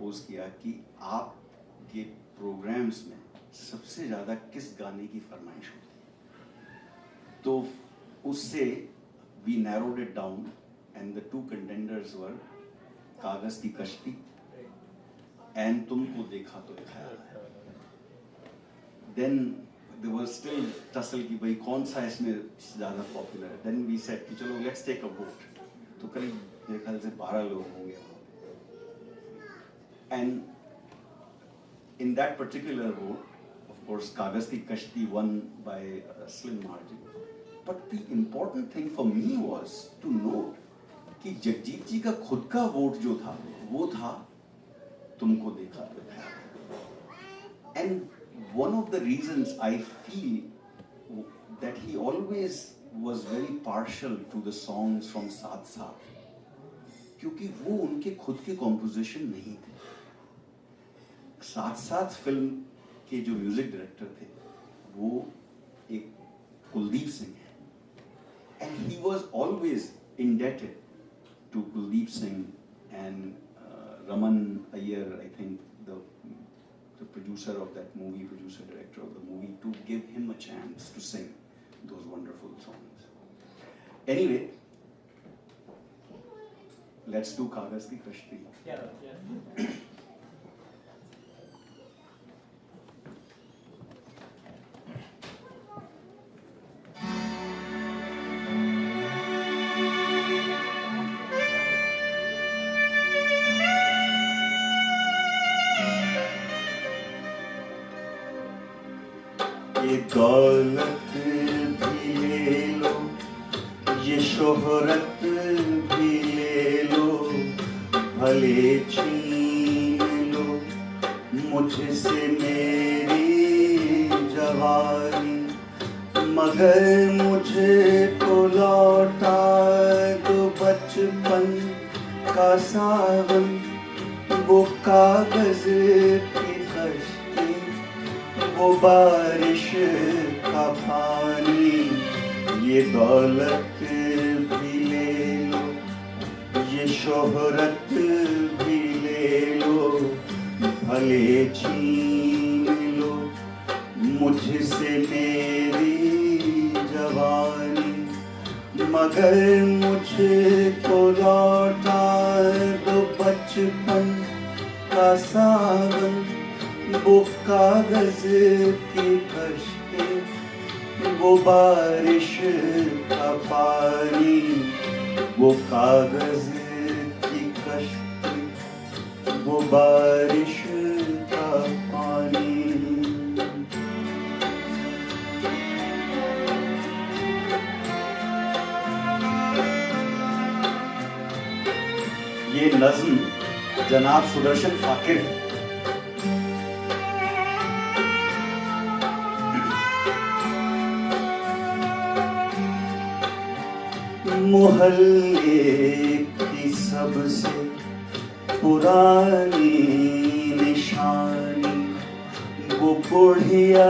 Propose किया कि आप ये प्रोग्राम्स में सबसे ज़्यादा किस गाने की फरमाइश होती है, तो उससे we narrowed it down and the two contenders were Kaagaz की Kashti and Tumko Dekha To Khayal Hai. Then there was still tussle कि भाई कौन सा इसमें ज़्यादा पॉपुलर है। देन वी सेड कि चलो लेट्स टेक अ वोट, तो करीब मेरे ख्याल से 12 लोग होंगे and in that particular vote of course कागज की कश्ती won by slim margin. But the important thing for me was to note कि जगजीत जी का खुद का वोट जो था वो था तुमको देखा तो ख्याल। And one of the reasons I feel that he always was very partial to the songs from साथ साथ, क्योंकि वो उनके खुद के कॉम्पोजिशन नहीं थे। साथ साथ फिल्म के जो म्यूजिक डायरेक्टर थे वो एक कुलदीप सिंह है, and he was always indebted to Kuldeep Singh and Raman Iyer, I think the producer of that movie, producer director of the movie, to give him a chance to sing those wonderful songs. Anyway, let's do Kagaz Ki Kashti. Yeah. ये दौलत भी ले लो, ये शोहरत भी ले लो, भले छीन लो मुझसे मेरी जवानी, मगर मुझे तो लौटा दो बचपन का सावन, वो कागज की कश्ती, वो बारिश का पानी। ये दौलत भी ले लो, ये शोहरत भी ले लो, भले छीन लो मुझसे मेरी जवानी, मगर मुझे तो लौटा दो बचपन का सावन, वो कागज की कश्ती, वो बारिश का पानी, वो कागज की कश्ती, वो बारिश का पानी। ये नज़्म जनाब सुदर्शन फाकिर है। मोहल्ले की सबसे पुरानी निशानी, वो बुढ़िया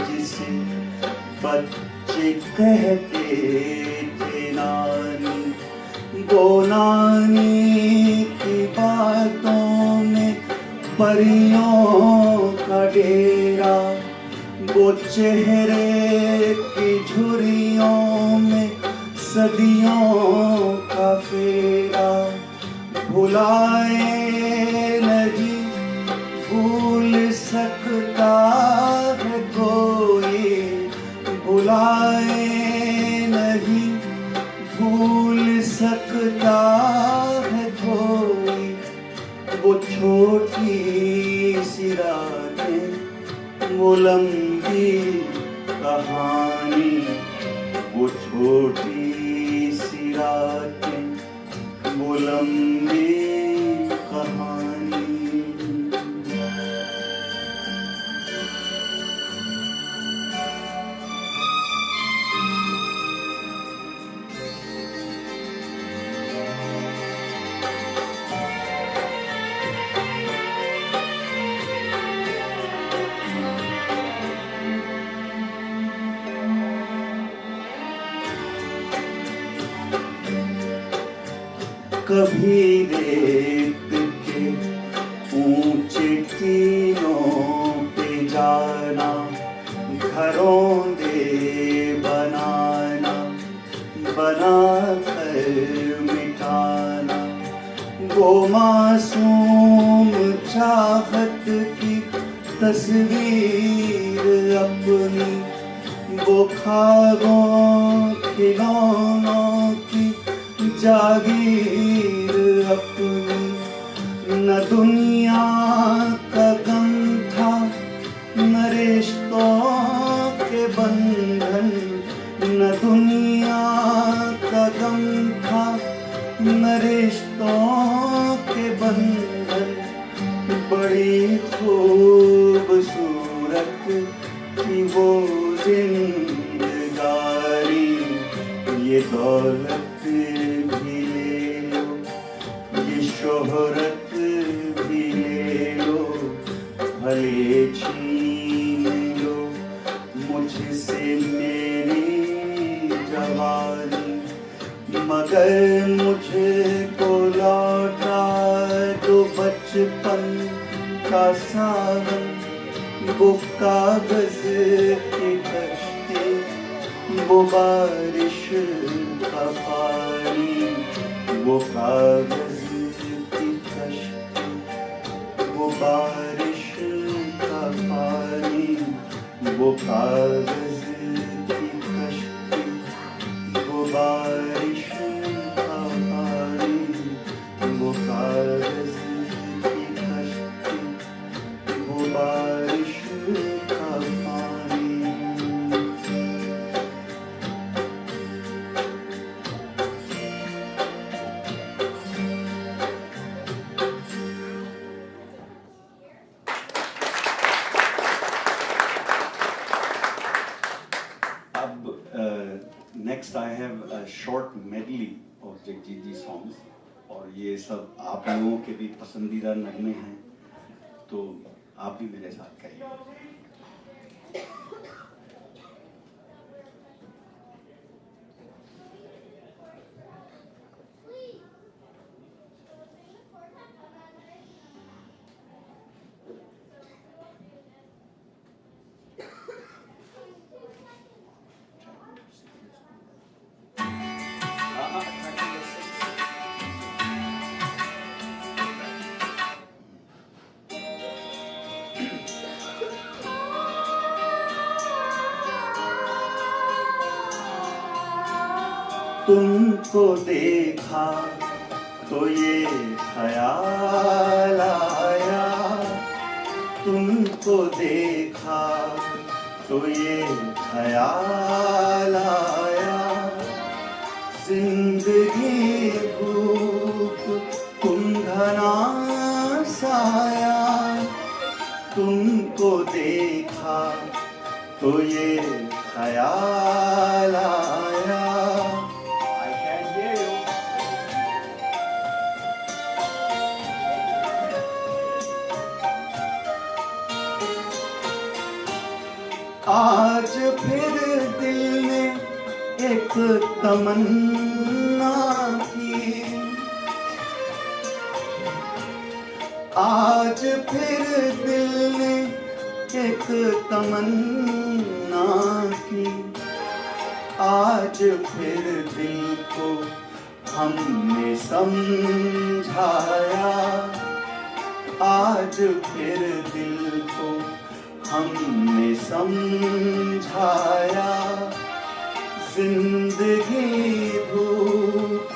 जिसे बच्चे कहते थे नानी, वो नानी की बातों में परियों का डेरा, वो चेहरे की झुर्रियों में सदियों का फेरा, भुलाए नहीं भूल सकता है कोई, भुलाए नहीं भूल सकता है कोई, वो छोटी सी रातें, वो लंबी कहानी, वो छोटी सी रातें, वो लंबी कहानी। कभी रेत के आस्तीनों पे जाना, घरों दे बनाना, बना कर मिटाना, वो मासूम चाहत की तस्वीर अपनी, वो ख्वाबों खिलौनों की जागीर अपनी। न दुनिया का गम था, न रिश्तों के बंधन, न दुनिया का गम था, न रिश्तों के बंधन। बड़ी खूबसूरत थी वो जिंदगानी, ये दौलत भी ले लो, ये शोहरत भी ले लो, भले छीन लो मुझसे मेरी जवानी, मगर मुझको लौटा दो बचपन का सावन, वो कागज की कश्ती, वो बारिश का पानी, वो कागज की कश्ती, वो बारिश का पानी, वो कागज की कश्ती, वो बारिश का पानी, वो कागज की कश्ती, वो बारिश का पानी। Next I have a short medley of Jagjit ji songs, और ये सब आप लोगों के भी पसंदीदा नगमे हैं, तो आप भी मेरे साथ करिए। तुमको देखा तो ये ख्याल आया, तुमको देखा तो ये ख्याल आया, जिंदगी धूप तुम घना साया, तुमको देखा तो ये ख्याल आया। आज फिर दिल ने एक तमन्ना की, आज फिर दिल ने एक तमन्ना की, आज फिर दिल को हमने समझाया, आज फिर दिल को हमने समझाया, जिंदगी धूप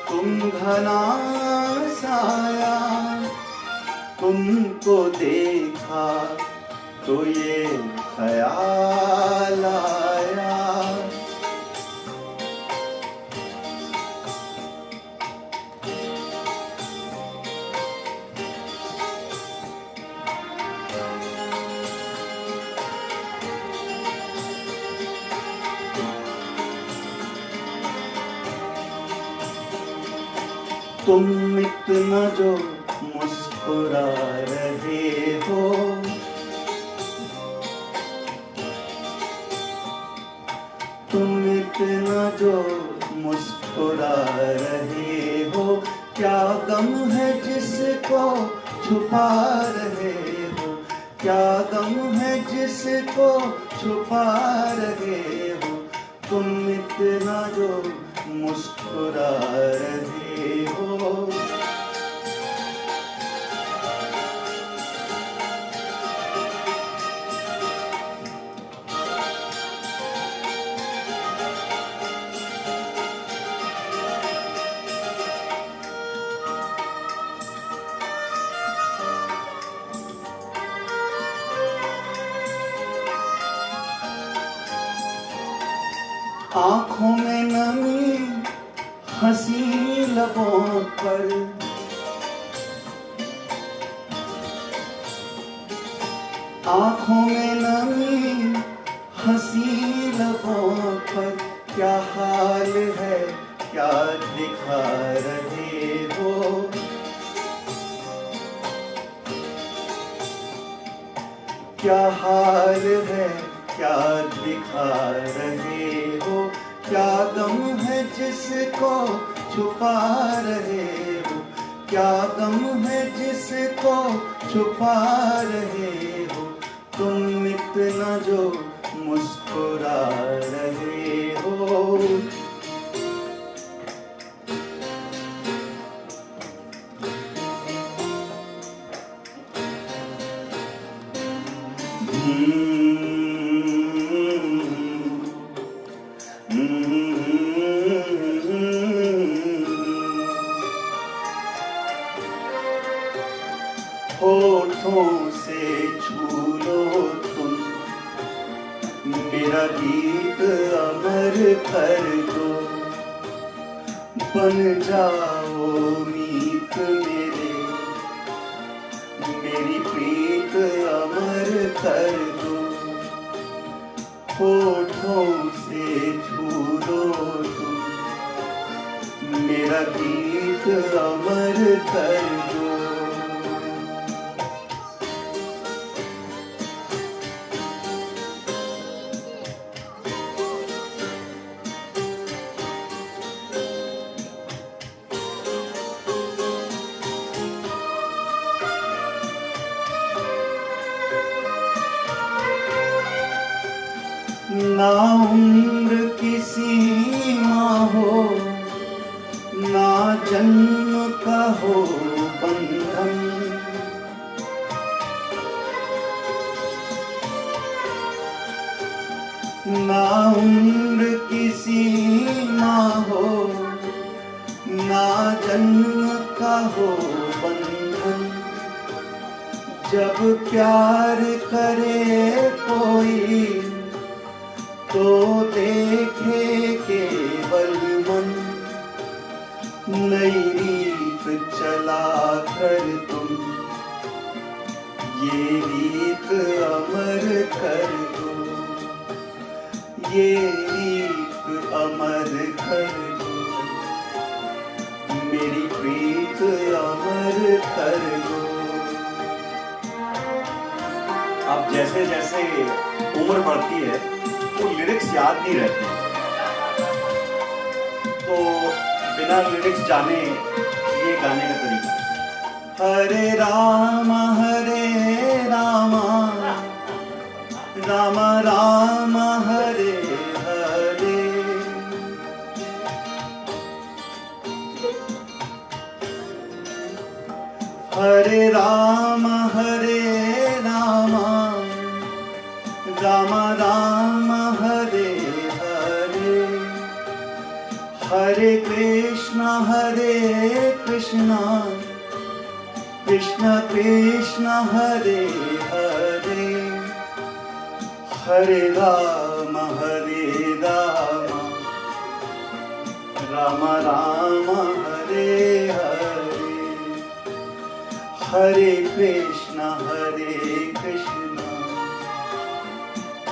तुम घना साया, तुमको देखा तो ये ख्याल आया। तुम इतना जो मुस्कुरा रहे हो, तुम इतना जो मुस्कुरा रहे हो, क्या गम है जिसको छुपा रहे क्या गम है जिसको छुपा रहे हो तुम इतना जो मुस्कुरा रहे हो। आंखों में नमी हंसी लबों पर, आंखों में नमी हंसी लबों पर, क्या हाल है क्या दिखा रहे हो। क्या हाल है क्या दिखा रहे हो। क्या गम है जिसको छुपा रहे हो। क्या गम है जिसको छुपा रहे हो तुम इतना जो मुस्कुरा रहे हो। होठों से छू लो तुम मेरा गीत अमर कर दो। बन जाओ मीत मेरी प्रीत अमर कर दो। होठों से छू लो तुम मेरा गीत अमर कर दो। ना उम्र की सीमा हो ना जन्म का हो बंधन। ना उम्र की सीमा हो ना जन्म का हो बंधन। जब प्यार करे कोई तो देखे केवल मन। नई रीत चला कर तुम ये रीत अमर कर दो। ये रीत अमर कर दो मेरी प्रीत अमर कर दो। अब जैसे जैसे उम्र बढ़ती है तो लिरिक्स याद नहीं रहते, तो बिना लिरिक्स जाने ये गाने का तरीका। हरे राम राम राम हरे हरे। हरे राम राम राम हरे हरे। हरे कृष्णा कृष्ण कृष्ण हरे हरे। हरे राम राम राम हरे हरे। हरे Krishna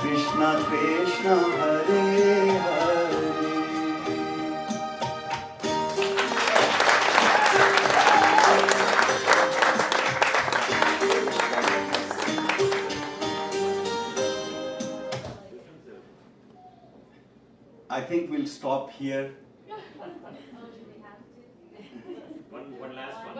Krishna Krishna Hare Hare. I think we'll stop here. One last one.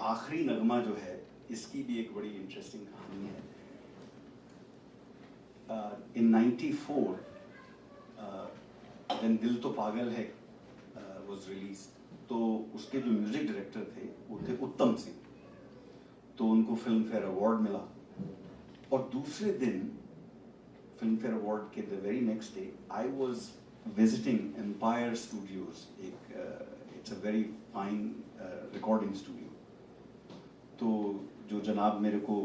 आखिरी नगमा जो है इसकी भी एक बड़ी इंटरेस्टिंग कहानी है। इन 94 देन दिल तो पागल है वाज रिलीज, तो उसके जो म्यूजिक डायरेक्टर थे वो थे उत्तम सिंह, तो उनको फिल्म फेयर अवार्ड मिला। और दूसरे दिन फिल्म फेयर अवार्ड के the very next day I was visiting Empire Studios, एक it's a very fine recording studio. तो जो जनाब मेरे को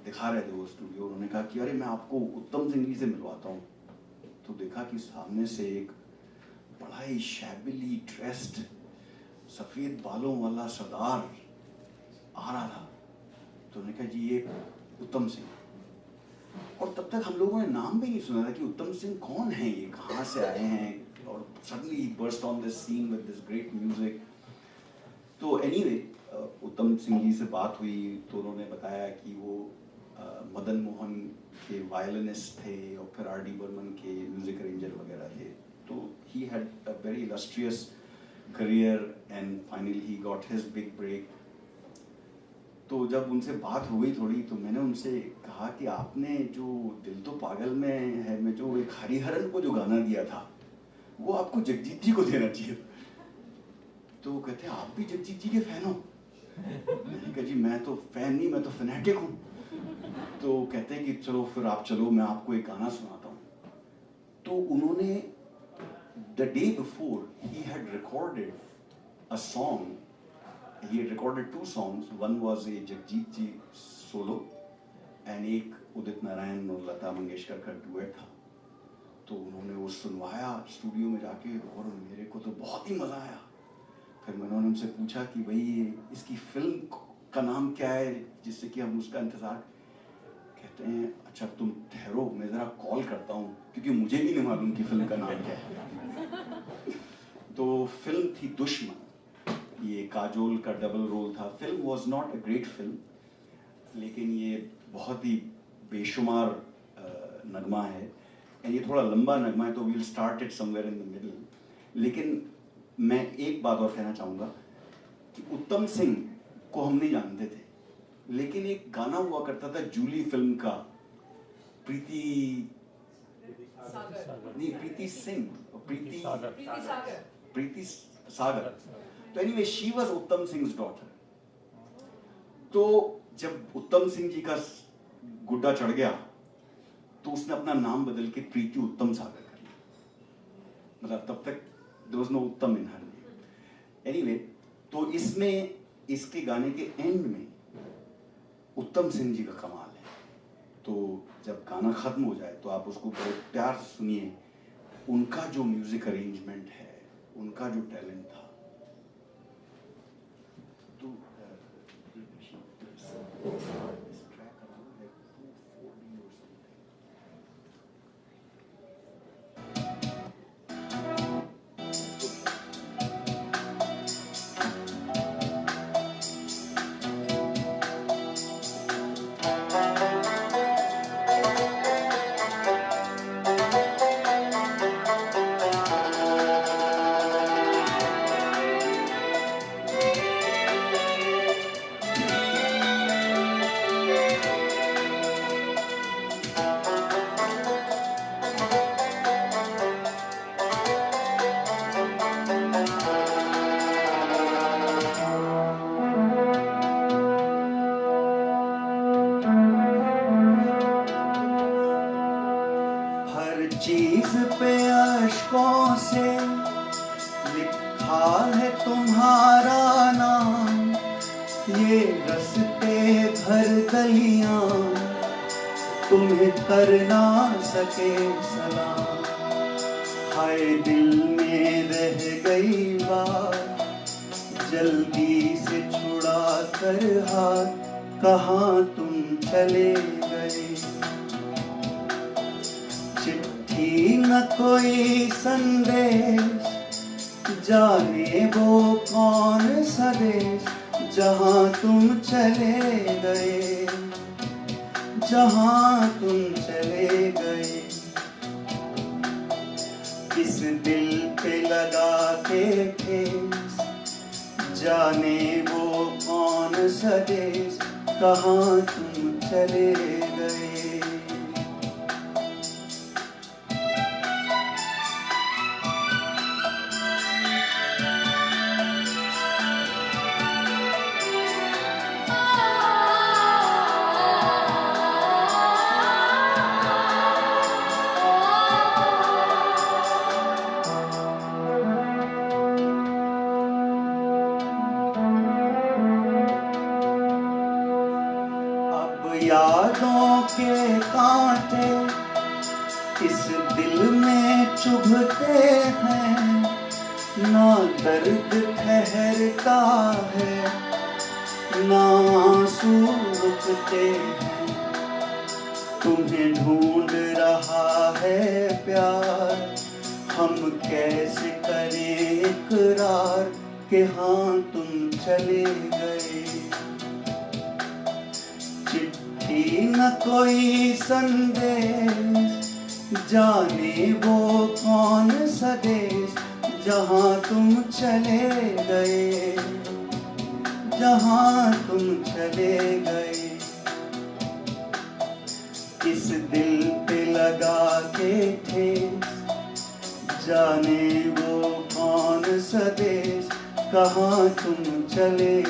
दिखा रहे थे वो स्टूडियो, उन्होंने कहा कि अरे मैं आपको उत्तम सिंह जी से मिलवाता हूँ। तो देखा कि सामने से एक बड़ा ही शैबिली ड्रेस्ड सफ़ेद बालों वाला सरदार आ रहा था। तो उन्होंने कहा जी ये उत्तम सिंह। और तब तक हम लोगों ने नाम भी नहीं सुना था कि उत्तम सिंह कौन है, ये कहाँ से आए हैं। और suddenly burst on this scene with this great music. तो एनीवे उत्तम सिंह जी से बात हुई तो उन्होंने बताया कि वो मदन मोहन के वायलिनिस्ट थे और फिर आर डी बर्मन के म्यूजिक अरेंजर वगैरह थे। तो he had a very illustrious career and finally he got his big break. तो जब उनसे बात हुई थोड़ी तो मैंने उनसे कहा कि आपने जो दिल तो पागल में है में जो एक हरिहरन को जो गाना दिया था वो आपको जगजीत जी को देना चाहिए। तो कहते हैं आप भी जगजीत जी के फैन हो? मैंने कहा जी मैं तो फैन नहीं, मैं तो फैनेटिक हूँ। तो कहते हैं कि चलो फिर आप चलो, मैं आपको एक गाना सुनाता हूँ। तो उन्होंने the day before he had recorded a song, he had recorded 2 songs. One was a Jagjit ji solo and एक उदित नारायण और लता मंगेशकर का डुएट था। तो उन्होंने वो सुनवाया स्टूडियो में जाके और मेरे को तो बहुत ही मज़ा आया। फिर मैंने उनसे पूछा कि भाई इसकी फिल्म का नाम क्या है जिससे कि हम उसका इंतज़ार। कहते हैं अच्छा तुम ठहरो, मैं ज़रा कॉल करता हूँ, क्योंकि मुझे भी नहीं मालूम कि फिल्म का नाम क्या है। तो फिल्म थी दुश्मन, ये काजोल का डबल रोल था। Film was not a great film, लेकिन ये बहुत ही बेशुमार नगमा है। ये थोड़ा लंबा नगमा है तो we'll start it somewhere in the middle. लेकिन मैं एक बात और कहना चाहूँगा कि उत्तम सिंह को हम नहीं जानते थे, लेकिन एक गाना हुआ करता था जूली फिल्म का, प्रीति सिंह, प्रीति सागर। तो एनीवे शी वाज उत्तम सिंह डॉटर। तो जब उत्तम सिंह जी का गुड्डा चढ़ गया तो उसने अपना नाम बदल के प्रीति उत्तम सागर कर लिया। मतलब तब तक देयर वाज नो उत्तम इन हर नेम। एनीवे तो इसमें इसके गाने के एंड में उत्तम सिंह जी का कमाल है। तो जब गाना खत्म हो जाए तो आप उसको बड़े प्यार से सुनिए। उनका जो म्यूजिक अरेंजमेंट है, उनका जो टैलेंट था। तो चीज पे अश्कों से लिखा है तुम्हारा नाम, ये रस्ते भर गलियां तुम्हें कर ना सके सलाम। हाय दिल में रह गई बात, जल्दी से छुड़ा कर हाथ, कहाँ तुम चले गए। चिट्ठी न कोई संदेश, जाने वो कौन सा देश, जहाँ तुम चले गए, जहाँ तुम चले गए। किस दिल पे लगा के ठेस, जाने वो कौन सा देश, कहाँ तुम चले गए। यादों के कांटे इस दिल में चुभते हैं, ना दर्द ठहरता है, ना आंसू रुकते हैं। तुम्हें ढूंढ रहा है प्यार, हम कैसे करें इकरार कि हाँ तुम चले गए। चिट्ठी न कोई संदेश, जाने वो कौन सा देश, जहाँ तुम चले गए, जहाँ तुम चले गए। इस दिल पे लगा के ठेस, जाने वो कौन सा देश, कहाँ तुम चले